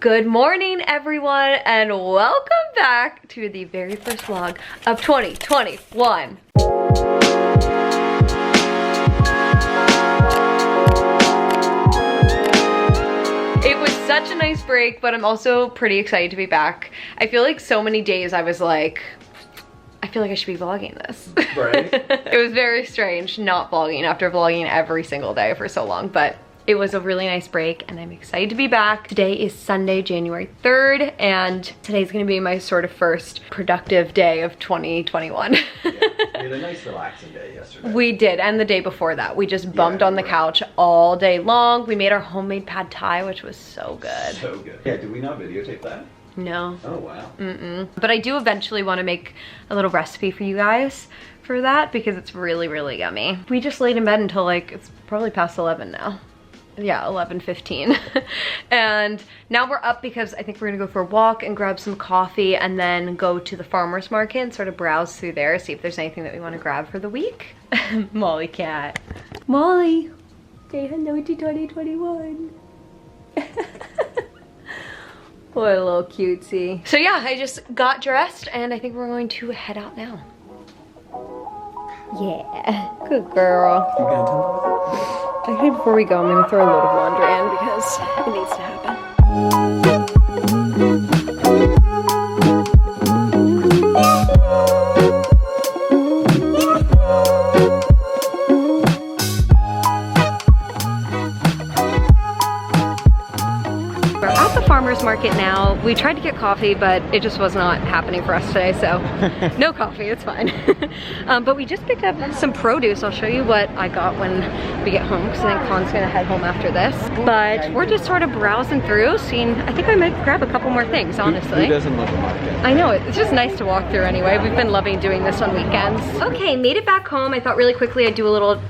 Good morning, everyone, and welcome back to the very first vlog of 2021. It was such a nice break, but I'm also pretty excited to be back. I feel like so many days I was like, I feel like I should be vlogging this. Right. It was very strange not vlogging after vlogging every single day for so long, but it was a really nice break and I'm excited to be back. Today is Sunday, January 3rd, and today's gonna be my sort of first productive day of 2021. Yeah, we had a nice relaxing day yesterday. We did, and the day before that. We just bummed on the couch all day long. We made our homemade pad thai, which was so good. So good. Yeah, did we not videotape that? No. Oh, wow. But I do eventually want to make a little recipe for you guys for that because it's really, really yummy. We just laid in bed until like, it's probably past 11 now. Yeah, 11:15. And now we're up because I think we're gonna go for a walk and grab some coffee and then go to the farmer's market and sort of browse through there, see if there's anything that we want to grab for the week. Molly cat. Molly, say hello to 2021. What a little cutesy. So yeah, I just got dressed and I think we're going to head out now. Yeah, good girl. You gonna tell I think before we go, I'm gonna throw a load of laundry in because it needs to happen. We're at the farmer's market now. We tried to get coffee, but it just was not happening for us today, so no coffee, it's fine. But we just picked up some produce. I'll show you what I got when we get home, because I think Con's gonna head home after this. But we're just sort of browsing through, seeing, I think I might grab a couple more things, honestly. Who doesn't love a market? I know, it's just nice to walk through anyway. We've been loving doing this on weekends. Okay, made it back home. I thought really quickly I'd do a little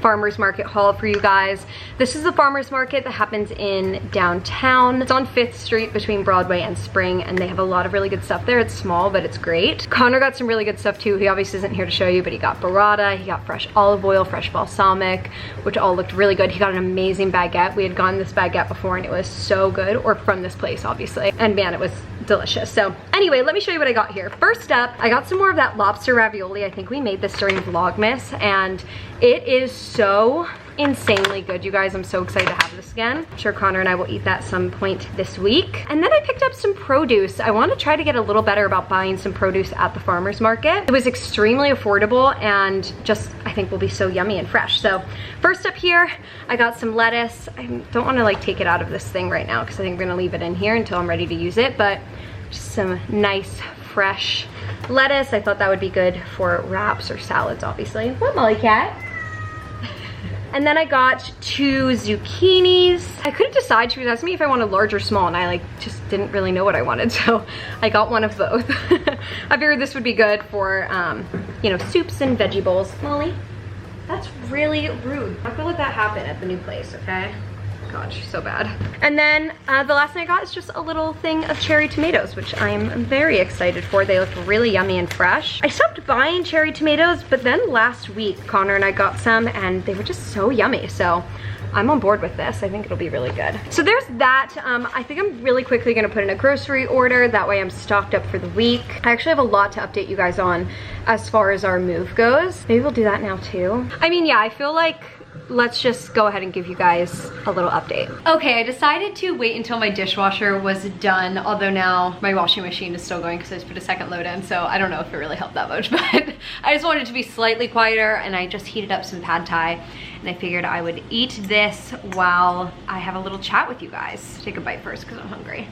farmer's market haul for you guys. This is a farmer's market that happens in downtown. It's on 5th Street between Broadway and Spring, and they have a lot of really good stuff there. It's small, but it's great. Connor got some really good stuff too. He obviously isn't here to show you, but he got burrata, he got fresh olive oil, fresh balsamic, which all looked really good. He got an amazing baguette. We had gotten this baguette before and it was so good, or from this place, obviously. And man, it was delicious. So anyway, let me show you what I got here. First up, I got some more of that lobster ravioli. I think we made this during Vlogmas, and it is so insanely good, you guys. I'm so excited to have this again. I'm sure Connor and I will eat that some point this week. And then I picked up some produce. I want to try to get a little better about buying some produce at the farmer's market. It was extremely affordable and just, I think, will be so yummy and fresh. So first up here, I got some lettuce. I don't want to like take it out of this thing right now because I think I'm gonna leave it in here until I'm ready to use it, but just some nice fresh lettuce. I thought that would be good for wraps or salads, obviously. What, Molly cat? And then I got 2 zucchinis. I couldn't decide. She was asking me if I wanted large or small, and I like just didn't really know what I wanted, so I got one of both. I figured this would be good for, you know, soups and veggie bowls. Molly, that's really rude. I feel like that happened at the new place, okay? God, she's so bad. And then the last thing I got is just a little thing of cherry tomatoes, which I'm very excited for. They look really yummy and fresh. I stopped buying cherry tomatoes, but then last week, Connor and I got some and they were just so yummy. So I'm on board with this. I think it'll be really good. So there's that. I think I'm really quickly gonna put in a grocery order. That way I'm stocked up for the week. I actually have a lot to update you guys on as far as our move goes. Maybe we'll do that now too. I mean, yeah, I feel like let's just go ahead and give you guys a little update. Okay, I decided to wait until my dishwasher was done, although now my washing machine is still going because I just put a second load in, so I don't know if it really helped that much, but I just wanted it to be slightly quieter, and I just heated up some pad thai, and I figured I would eat this while I have a little chat with you guys. Take a bite first because I'm hungry.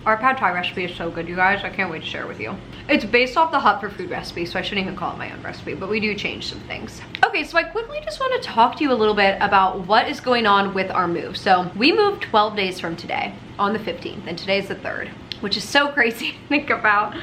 Our pad thai recipe is so good, you guys. I can't wait to share it with you. It's based off the Hot for Food recipe, so I shouldn't even call it my own recipe, but we do change some things. Okay, so I quickly just want to talk to you a little bit about what is going on with our move. So we moved 12 days from today on the 15th, and today's the 3rd, which is so crazy to think about.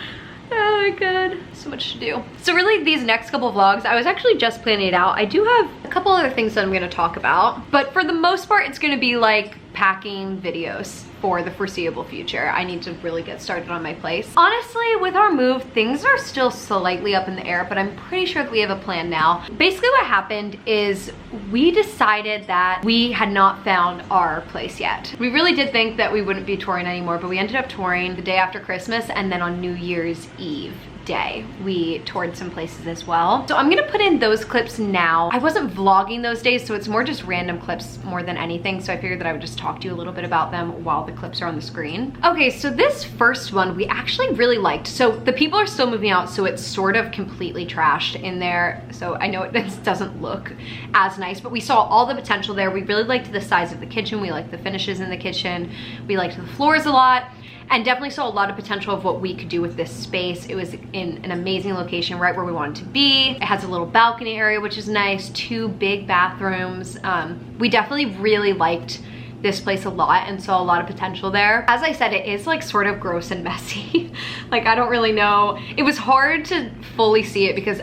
Oh my god, so much to do. So really these next couple of vlogs, I was actually just planning it out. I do have a couple other things that I'm gonna talk about, but for the most part, it's gonna be like packing videos for the foreseeable future. I need to really get started on my place. Honestly, with our move, things are still slightly up in the air, but I'm pretty sure that we have a plan now. Basically what happened is we decided that we had not found our place yet. We really did think that we wouldn't be touring anymore, but we ended up touring the day after Christmas, and then on New Year's Eve day we toured some places as well. So I'm gonna put in those clips now. I wasn't vlogging those days, so it's more just random clips more than anything, so I figured that I would just talk to you a little bit about them while the clips are on the screen. Okay, so this first one we actually really liked. So the people are still moving out, so it's sort of completely trashed in there, so I know it doesn't look as nice, but we saw all the potential there. We really liked the size of the kitchen, we liked the finishes in the kitchen, we liked the floors a lot, and definitely saw a lot of potential of what we could do with this space. It was in an amazing location, right where we wanted to be. It has a little balcony area, which is nice, 2 big bathrooms. We definitely really liked this place a lot and saw a lot of potential there. As I said, it is like sort of gross and messy. Like, I don't really know. It was hard to fully see it because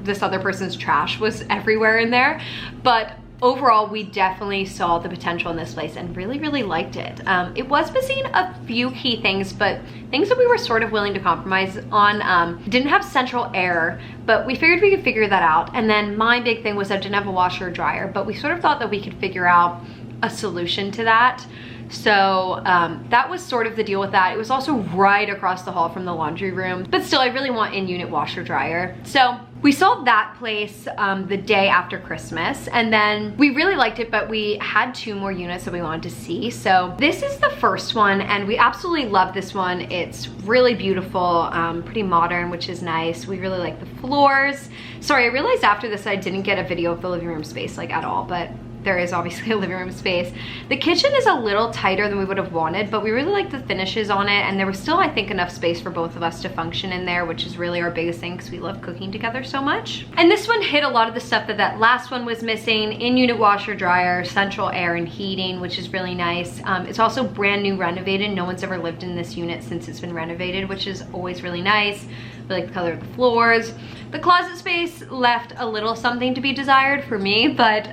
this other person's trash was everywhere in there, but overall, we definitely saw the potential in this place and really, really liked it. It was missing a few key things, but things that we were sort of willing to compromise on. Didn't have central air, but we figured we could figure that out. And then my big thing was that it didn't have a washer or dryer, but we sort of thought that we could figure out a solution to that. So that was sort of the deal with that. It was also right across the hall from the laundry room, but still I really want in-unit washer dryer. So we saw that place the day after Christmas, and then we really liked it, but we had 2 more units that we wanted to see. So this is the first one, and we absolutely love this one. It's really beautiful, pretty modern, which is nice. We really like the floors. Sorry, I realized after this I didn't get a video of the living room space like at all, but there is obviously a living room space. The kitchen is a little tighter than we would have wanted, but we really liked the finishes on it, and there was still, I think, enough space for both of us to function in there, which is really our biggest thing because we love cooking together so much. And this one hit a lot of the stuff that last one was missing: in-unit washer dryer, central air and heating, which is really nice. It's also brand new renovated. No one's ever lived in this unit since it's been renovated, which is always really nice. We like the color of the floors. The closet space left a little something to be desired for me, but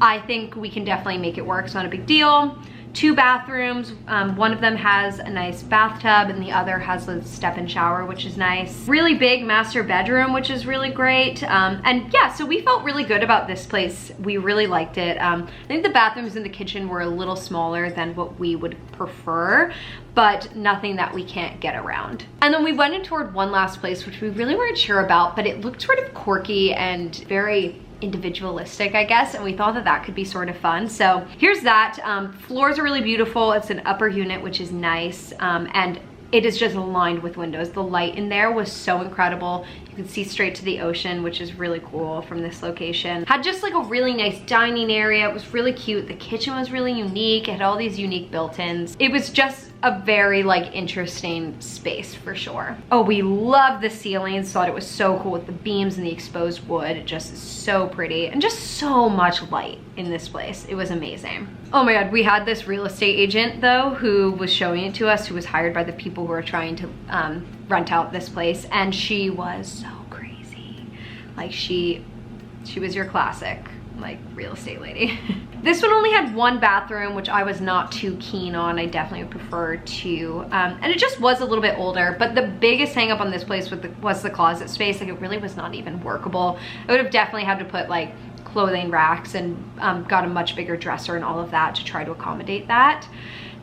I think we can definitely make it work. It's not a big deal. 2 bathrooms. One of them has a nice bathtub and the other has a step-in shower, which is nice. Really big master bedroom, which is really great. And yeah, so we felt really good about this place. We really liked it. I think the bathrooms in the kitchen were a little smaller than what we would prefer, but nothing that we can't get around. And then we went in toward one last place, which we really weren't sure about, but it looked sort of quirky and very individualistic, I guess, and we thought that that could be sort of fun. So here's that. Floors are really beautiful. It's an upper unit, which is nice, and it is just lined with windows. The light in there was so incredible. You can see straight to the ocean, which is really cool from this location. Had just like a really nice dining area. It was really cute. The kitchen was really unique. It had all these unique built-ins. It was just a very like interesting space for sure. Oh, we love the ceilings. Thought it was so cool with the beams and the exposed wood. It just is so pretty and just so much light in this place. It was amazing. Oh my God, we had this real estate agent though who was showing it to us, who was hired by the people who were trying to rent out this place, and she was so crazy. Like she was your classic like real estate lady. This one only had 1 bathroom, which I was not too keen on. I definitely would prefer 2. And it just was a little bit older, but the biggest hang up on this place was the closet space. Like, it really was not even workable. I would have definitely had to put like clothing racks and got a much bigger dresser and all of that to try to accommodate that.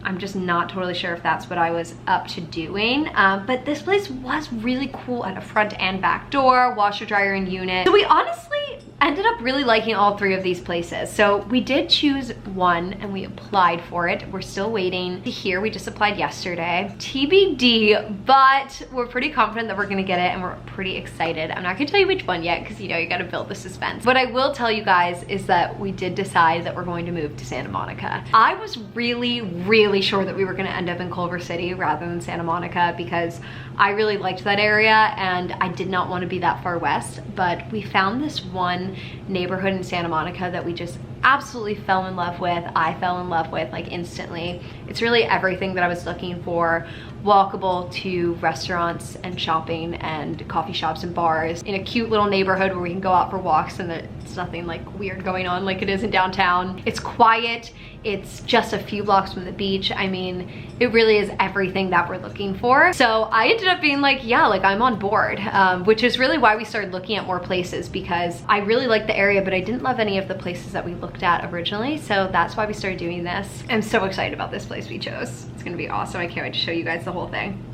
I'm just not totally sure if that's what I was up to doing. But this place was really cool at a front and back door, washer, dryer, and unit. So we honestly ended up really liking all 3 of these places. So we did choose one and we applied for it. We're still waiting to hear. We just applied yesterday. TBD, but we're pretty confident that we're gonna get it and we're pretty excited. I'm not gonna tell you which one yet because you know you gotta build the suspense. What I will tell you guys is that we did decide that we're going to move to Santa Monica. I was really sure that we were gonna end up in Culver City rather than Santa Monica because I really liked that area and I did not want to be that far west, but we found this one neighborhood in Santa Monica that we just absolutely fell in love with. I fell in love with like instantly. It's really everything that I was looking for. Walkable to restaurants and shopping and coffee shops and bars in a cute little neighborhood where we can go out for walks and it's nothing like weird going on like it is in downtown. It's quiet, It's just a few blocks from the beach. I mean, it really is everything that we're looking for. So I ended up being like, yeah, like I'm on board, which is really why we started looking at more places, because I really liked the area, but I didn't love any of the places that we looked at originally. So that's why we started doing this. I'm so excited about this place we chose. It's gonna be awesome. I can't wait to show you guys the whole thing.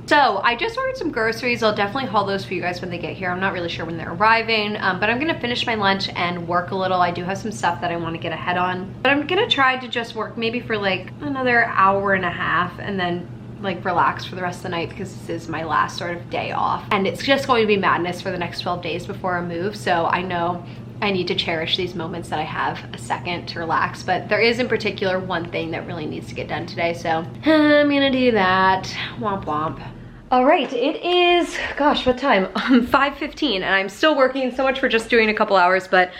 So I just ordered some groceries. I'll definitely haul those for you guys when they get here. I'm not really sure when they're arriving, but I'm gonna finish my lunch and work a little. I do have some stuff that I wanna get ahead on, but I'm gonna try to just work maybe for like another hour and a half and then like relax for the rest of the night, because this is my last sort of day off. And it's just going to be madness for the next 12 days before I move. So I know I need to cherish these moments that I have a second to relax, but there is in particular one thing that really needs to get done today. So I'm gonna do that, womp womp. All right, it is, gosh, what time? 5:15, and I'm still working. So much for just doing a couple hours, but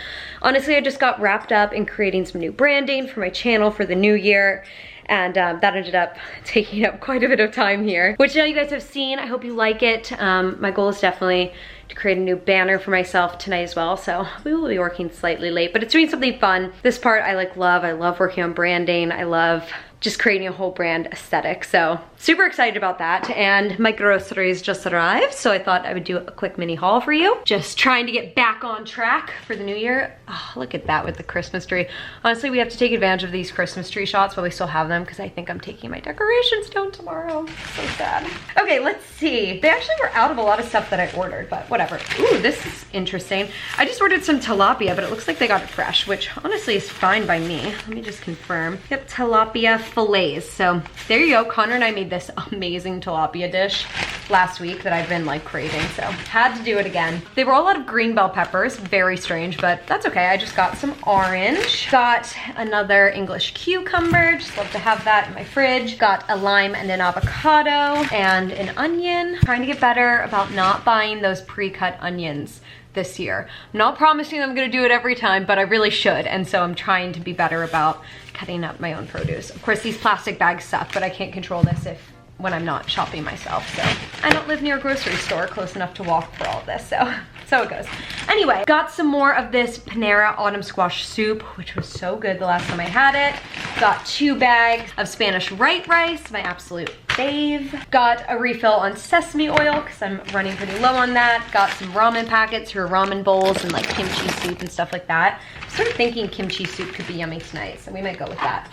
honestly, I just got wrapped up in creating some new branding for my channel for the new year. And that ended up taking up quite a bit of time here, which now you guys have seen. I hope you like it. My goal is definitely to create a new banner for myself tonight as well. So we will be working slightly late, but it's doing something fun. This part I love. I love working on branding. I love just creating a whole brand aesthetic. So super excited about that. And my groceries just arrived, so I thought I would do a quick mini haul for you. Just trying to get back on track for the new year. Oh, look at that with the Christmas tree. Honestly, we have to take advantage of these Christmas tree shots while we still have them, because I think I'm taking my decorations down tomorrow. So sad. Okay, let's see. They actually were out of a lot of stuff that I ordered, but whatever. Ooh, this is interesting. I just ordered some tilapia, but it looks like they got it fresh, which honestly is fine by me. Let me just confirm. Yep, tilapia fillets. So there you go. Connor and I made this amazing tilapia dish last week that I've been like craving, so had to do it again. They were all out of green bell peppers, very strange, but that's okay. I just got some orange, got another English cucumber, just love to have that in my fridge, got a lime and an avocado and an onion. Trying to get better about not buying those pre-cut onions this year. I'm not promising I'm gonna do it every time, but I really should, and so I'm trying to be better about cutting up my own produce. Of course, these plastic bags suck, but I can't control this when I'm not shopping myself, so I don't live near a grocery store close enough to walk for all of this, so it goes. Anyway, got some more of this Panera autumn squash soup, which was so good the last time I had it. Got 2 bags of Spanish white rice, my absolute fave. Got a refill on sesame oil, because I'm running pretty low on that. Got some ramen packets for ramen bowls and like kimchi soup and stuff like that. I'm sort of thinking kimchi soup could be yummy tonight, so we might go with that.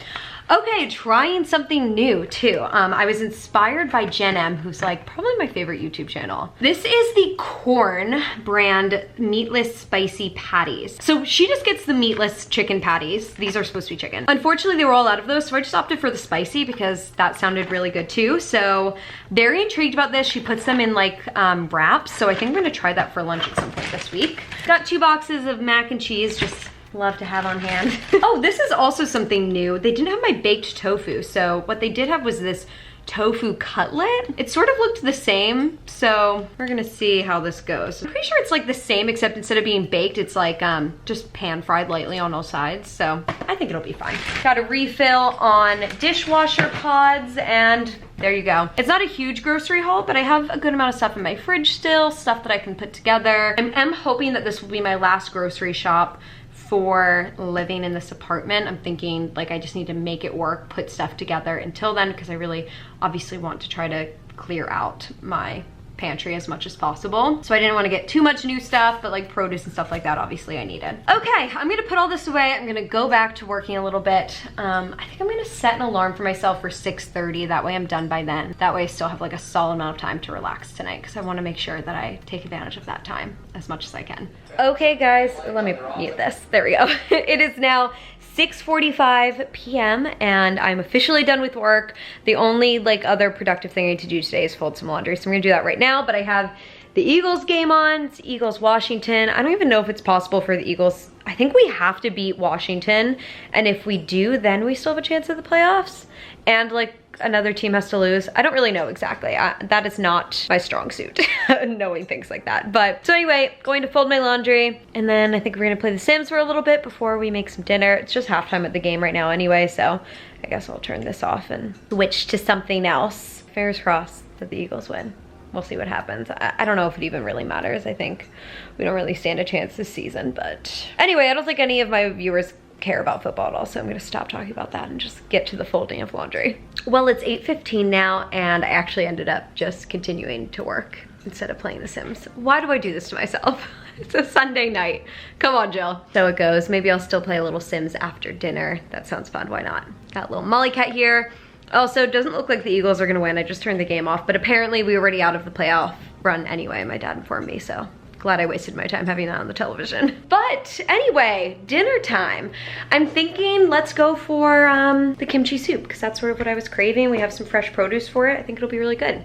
Okay, trying something new too. I was inspired by Jen M, who's like probably my favorite YouTube channel. This is the Corn brand meatless spicy patties. So she just gets the meatless chicken patties. These are supposed to be chicken. Unfortunately, they were all out of those, so I just opted for the spicy because that sounded really good too. So very intrigued about this. She puts them in like wraps, so I think I'm gonna try that for lunch at some point this week. Got 2 boxes of mac and cheese, just love to have on hand. Oh, this is also something new. They didn't have my baked tofu, so what they did have was this tofu cutlet. It sort of looked the same, so we're gonna see how this goes. I'm pretty sure it's like the same, except instead of being baked, it's like just pan fried lightly on all sides, so I think it'll be fine. Got a refill on dishwasher pods, and there you go. It's not a huge grocery haul, but I have a good amount of stuff in my fridge still, stuff that I can put together. I'm hoping that this will be my last grocery shop for living in this apartment. I'm thinking like I just need to make it work, put stuff together until then, because I really obviously want to try to clear out my pantry as much as possible. So I didn't want to get too much new stuff, but like produce and stuff like that obviously I needed. Okay, I'm gonna put all this away. I'm gonna go back to working a little bit. I think I'm gonna set an alarm for myself for 6:30. That way I'm done by then. That way I still have like a solid amount of time to relax tonight, because I want to make sure that I take advantage of that time as much as I can. Okay guys, let me mute this. There we go. It is now 6:45 p.m. and I'm officially done with work. The only like other productive thing I need to do today is fold some laundry, so I'm gonna do that right now. But I have the Eagles game on. It's Eagles Washington. I don't even know if it's possible for the Eagles. I think we have to beat Washington, and if we do, then we still have a chance at the playoffs. And like another team has to lose. I don't really know exactly. That is not my strong suit, knowing things like that. But so anyway, going to fold my laundry, and then I think we're gonna play The Sims for a little bit before we make some dinner. It's just halftime at the game right now anyway, so I guess I'll turn this off and switch to something else. Fingers crossed that the Eagles win. We'll see what happens. I don't know if it even really matters. I think we don't really stand a chance this season, but anyway, I don't think any of my viewers care about football at all, so I'm gonna stop talking about that and just get to the folding of laundry. Well, it's 8:15 now, and I actually ended up just continuing to work instead of playing The Sims. Why do I do this to myself? It's a Sunday night. Come on, Jill. So it goes. Maybe I'll still play a little Sims after dinner. That sounds fun, why not? Got a little Molly Cat here. Also, it doesn't look like the Eagles are gonna win. I just turned the game off, but apparently we were already out of the playoff run anyway. My dad informed me, so glad I wasted my time having that on the television. But anyway, dinner time. I'm thinking let's go for the kimchi soup, because that's sort of what I was craving. We have some fresh produce for it. I think it'll be really good.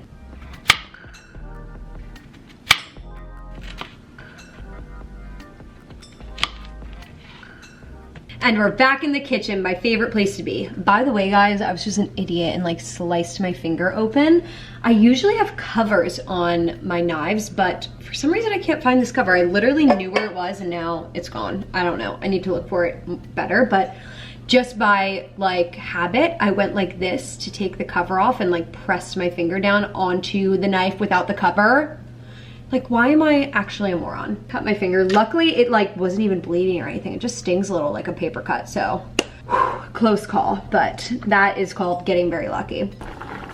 And we're back in the kitchen, my favorite place to be. By the way, guys, I was just an idiot and like sliced my finger open. I usually have covers on my knives, but for some reason I can't find this cover. I literally knew where it was and now it's gone. I don't know, I need to look for it better, but just by like habit, I went like this to take the cover off and like pressed my finger down onto the knife without the cover. Like, why am I actually a moron? Cut my finger. Luckily, it like wasn't even bleeding or anything. It just stings a little like a paper cut, so close call, but that is called getting very lucky.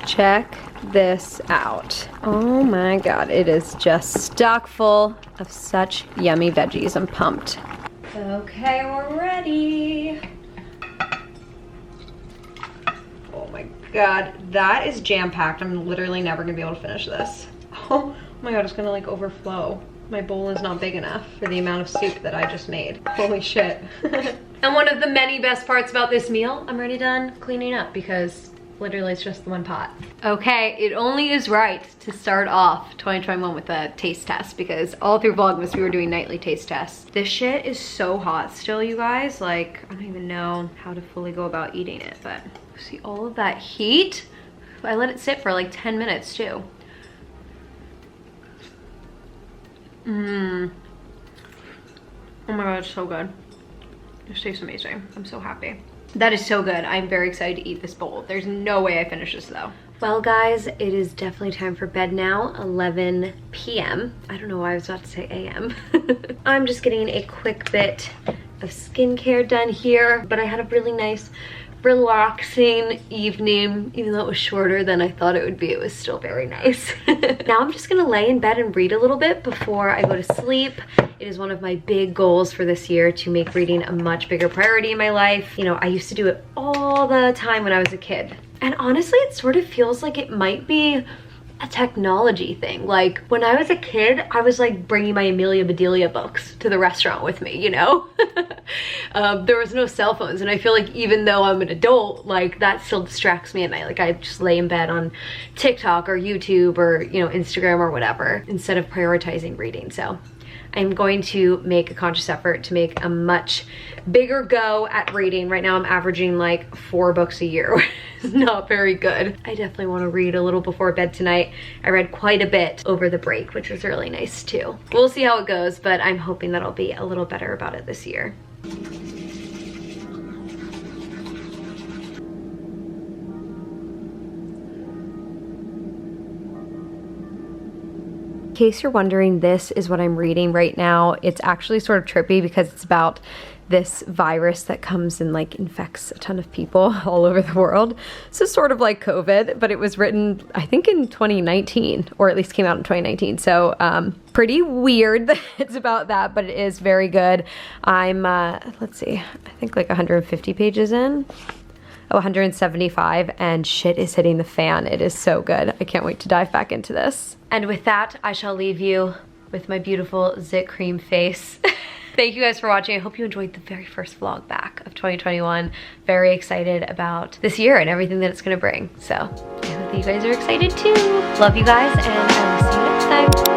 Check this out. Oh my God, it is just stock full of such yummy veggies. I'm pumped. Okay, we're ready. Oh my God, that is jam-packed. I'm literally never gonna be able to finish this. Oh my God, it's gonna like overflow. My bowl is not big enough for the amount of soup that I just made. Holy shit. And one of the many best parts about this meal, I'm already done cleaning up because literally it's just the one pot. Okay, it only is right to start off 2021 with a taste test because all through Vlogmas we were doing nightly taste tests. This shit is so hot still, you guys. Like, I don't even know how to fully go about eating it, but see all of that heat? I let it sit for like 10 minutes too. Oh my God, it's so good. This tastes amazing. I'm so happy. That is so good. I'm very excited to eat this bowl. There's no way I finish this though. Well guys, it is definitely time for bed now, 11 p.m. I don't know why I was about to say a.m. I'm just getting a quick bit of skincare done here, but I had a really nice relaxing evening. Even though it was shorter than I thought it would be, it was still very nice. Now I'm just gonna lay in bed and read a little bit before I go to sleep. It is one of my big goals for this year to make reading a much bigger priority in my life. You know, I used to do it all the time when I was a kid. And honestly, it sort of feels like it might be a technology thing. Like when I was a kid, I was like bringing my Amelia Bedelia books to the restaurant with me, you know? There was no cell phones, and I feel like even though I'm an adult, like that still distracts me at night. Like I just lay in bed on TikTok or YouTube or, you know, Instagram or whatever instead of prioritizing reading. So I'm going to make a conscious effort to make a much bigger go at reading. Right now I'm averaging like 4 books a year, which is not very good. I definitely want to read a little before bed tonight. I read quite a bit over the break, which was really nice too. We'll see how it goes, but I'm hoping that I'll be a little better about it this year. In case you're wondering, this is what I'm reading right now. It's actually sort of trippy because it's about this virus that comes and like infects a ton of people all over the world. So sort of like COVID, but it was written, I think in 2019, or at least came out in 2019. So pretty weird that it's about that, but it is very good. I'm, let's see, I think like 150 pages in. Oh, 175, and shit is hitting the fan. It is so good. I can't wait to dive back into this. And with that, I shall leave you with my beautiful zit cream face. Thank you guys for watching. I hope you enjoyed the very first vlog back of 2021. Very excited about this year and everything that it's gonna bring. So I hope you guys are excited too. Love you guys, and I will see you next time.